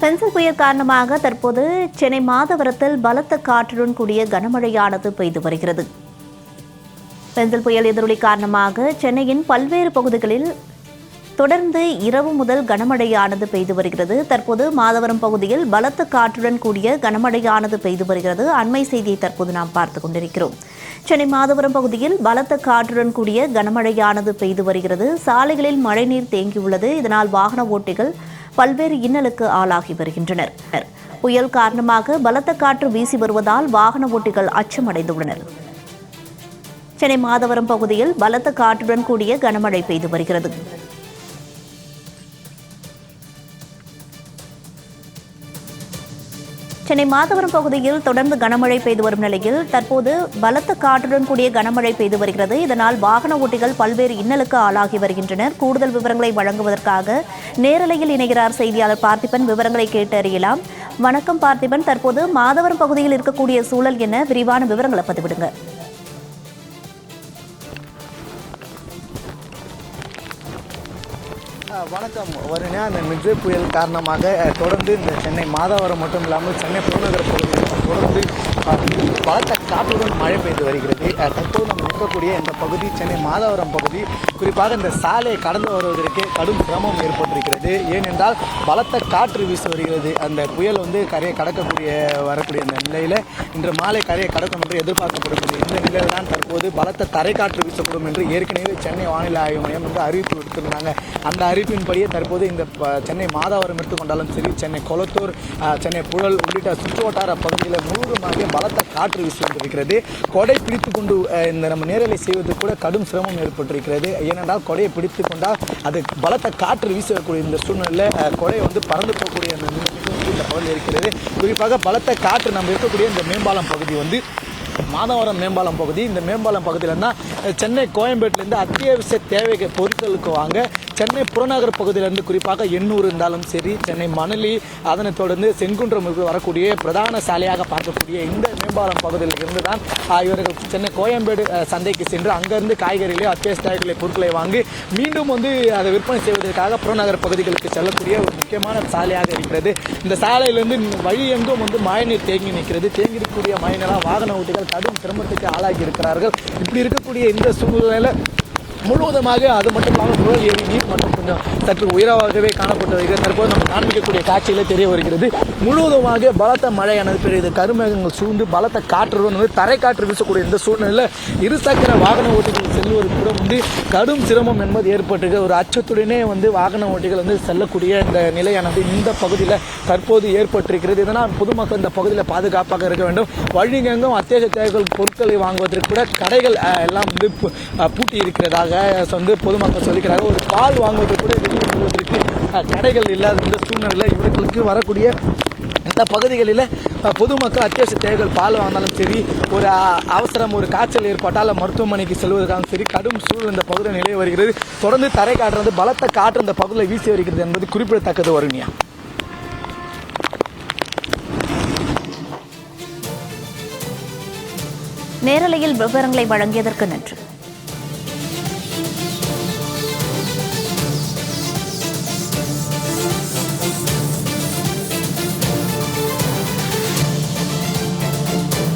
Pencil புயல் காரணமாக தற்போது சென்னை மாதவரத்தில் பலத்த காற்றுடன் கூடிய கனமழையானது பெய்து வருகிறது. பென்சில் புயல் எதிரொலி காரணமாக சென்னையின் பல்வேறு பகுதிகளில் தொடர்ந்து இரவு முதல் கனமழையானது பெய்து வருகிறது. தற்போது மாதவரம் பகுதியில் பலத்த காற்றுடன் கூடிய கனமழையானது பெய்து வருகிறது. அண்மை செய்தியை தற்போது நாம் பார்த்துக் கொண்டிருக்கிறோம். சென்னை மாதவரம் பகுதியில் பலத்த காற்றுடன் கூடிய கனமழையானது பெய்து வருகிறது. சாலைகளில் மழைநீர் தேங்கியுள்ளது. இதனால் வாகன ஓட்டிகள் பல்வேறு இன்னலுக்கு ஆளாகி வருகின்றனர். புயல் காரணமாக பலத்த காற்று வீசி வருவதால் வாகன ஓட்டிகள் அச்சமடைந்துள்ளனர். சென்னை மாதவரம் பகுதியில் பலத்த காற்றுடன் கூடிய கனமழை பெய்து வருகிறது. சென்னை மாதவரம் பகுதியில் தொடர்ந்து கனமழை பெய்து வரும் நிலையில் தற்போது பலத்த காற்றுடன் கூடிய கனமழை பெய்து வருகிறது. இதனால் வாகன ஓட்டிகள் பல்வேறு இன்னலுக்கு ஆளாகி வருகின்றனர். கூடுதல் விவரங்களை வழங்குவதற்காக நேரலையில் இணைகிறார் செய்தியாளர் பார்த்திபன். விவரங்களை கேட்டு அறியலாம். வணக்கம் பார்த்திபன், தற்போது மாதவரம் பகுதியில் இருக்கக்கூடிய சூழல் என்ன? விரிவான விவரங்களை பதிவிடுங்க. வணக்கம் வருணா. இந்த நிஜ புயல் காரணமாக தொடர்ந்து இந்த சென்னை மாதவரம் மட்டும் இல்லாமல் சென்னை புறநகர் பகுதியில் தொடர்ந்து பலத்த காற்றுடன் மழை பெய்து வருகிறது. தற்போது நம்ம நிற்கக்கூடிய இந்த பகுதி சென்னை மாதவரம் பகுதி. குறிப்பாக இந்த சாலையை கடந்து வருவதற்கு கடும் சிரமம் ஏற்பட்டிருக்கிறது. ஏனென்றால் பலத்த காற்று வீசி வருகிறது. அந்த புயல் கரையை கடக்கக்கூடிய வரக்கூடிய இந்த நிலையில் இன்று மாலை கரையை கடக்கும் என்று எதிர்பார்க்கப்படக்கூடிய இந்த நிலையில் தான் தற்போது பலத்த தரைக்காற்று வீசக்கூடும் என்று ஏற்கனவே சென்னை வானிலை ஆய்வு மையம் அறிவிப்பு விடுத்திருந்தாங்க. அந்த அறிவிப்பின்படியே தற்போது இந்த சென்னை மாதவரம் எடுத்துக்கொண்டாலும் சரி, சென்னை கொளத்தூர், சென்னை புழல் உள்ளிட்ட சுற்றுவட்டார பகுதிகளில் முழுவதுமாக பலத்த காற்று வீசி வந்திருக்கிறது. கொடை பிடித்து கொண்டு இந்த நம்ம நேரலை செய்வதற்கு கூட கடும் சிரமம் ஏற்பட்டிருக்கிறது. ஏனென்றால் கொடையை பிடித்து கொண்டால் அது பலத்த காற்று வீசக்கூடிய இந்த சூழ்நிலையில் கொடை பறந்து போகக்கூடிய இந்த பகுதி இருக்கிறது. குறிப்பாக பலத்த காற்று நம்ம இருக்கக்கூடிய இந்த மேம்பாலம் பகுதி மாதவரம் மேம்பாலம் பகுதி. இந்த மேம்பாலம் பகுதியில்னா சென்னை கோயம்பேட்டிலேருந்து அத்தியாவசிய தேவை பொருட்களுக்கு வாங்க சென்னை புறநகர் பகுதியிலேருந்து குறிப்பாக எண்ணூர் இருந்தாலும் சரி, சென்னை மணலி, அதனைத் தொடர்ந்து செங்குன்றம் வரக்கூடிய பிரதான சாலையாக பார்க்கக்கூடிய இந்த மேம்பாலம் பகுதியில் இருந்து தான் இவர்கள் சென்னை கோயம்பேடு சந்தைக்கு சென்று அங்கேருந்து காய்கறிகளே அத்தியாவசிய தேவைகளை பொருட்களை வாங்கி மீண்டும் அதை விற்பனை செய்வதற்காக புறநகர் பகுதிகளுக்கு செல்லக்கூடிய ஒரு முக்கியமான சாலையாக இருக்கிறது. இந்த சாலையிலிருந்து வழி எங்கும் மழைநீர் தேங்கி நிற்கிறது. தேங்கியிருக்கக்கூடிய மழைநீரால் வாகன ஓட்டிகள் கடும் சிரமத்துக்கு ஆளாகி இருக்கிறார்கள். இப்படி இருக்கக்கூடிய இந்த சூழ்நிலையில் முழுவதுமாக அது மட்டும் இல்லாமல் புழல் ஏரி நீர் மற்றும் கொஞ்சம் சற்று உயரமாகவே காணப்பட்டு வருகிறது. தற்போது நம்ம காண்பிக்கக்கூடிய காட்சியில் தெரிய வருகிறது. முழுவதுமாக பலத்த மழையானது பெய்யுது. கருமேகங்கள் சூழ்ந்து பலத்த காற்றுடன் தரைக்காற்று வீசக்கூடிய இந்த சூழ்நிலையில் இருசக்கர வாகன ஓட்டிகள் செல்வது கூட கடும் சிரமம் என்பது ஏற்பட்டிருக்கு. ஒரு அச்சத்துடனே வாகன ஓட்டிகள் செல்லக்கூடிய இந்த நிலையானது இந்த பகுதியில் தற்போது ஏற்பட்டிருக்கிறது. இதனால் பொதுமக்கள் இந்த பகுதியில் பாதுகாப்பாக இருக்க வேண்டும். வழியெங்கும் அத்தியாவசிய தேவைகள் பொருட்களை வாங்குவதற்கு கூட கடைகள் எல்லாம் பூட்டி இருக்கிறதாக பொதுமக்கள் சொல்லிக்கிறார்கள். ஒரு பால் வாங்குவதற்கு கூட வெளியே வருவதற்கு கடைகள் இல்லாத இந்த சூழ்நிலையில் இவர்களுக்கு வரக்கூடிய இந்த பகுதிகளில் பொதுமக்கள் அத்தியாவசிய தேவைகள் பால் வாங்கினாலும் சரி, ஒரு அவசரம் ஒரு காய்ச்சல் ஏற்பட்டால் மருத்துவமனைக்கு செல்வதற்காகவும் சரி கடும் சூழல் இந்த பகுதியில் நிலை வருகிறது. தொடர்ந்து தரை காற்று பலத்த காற்று இந்த பகுதியில் வீசி வருகிறது என்பது குறிப்பிடத்தக்கது. வருணியா, நேரலையில் விவரங்களை வழங்கியதற்கு நன்றி.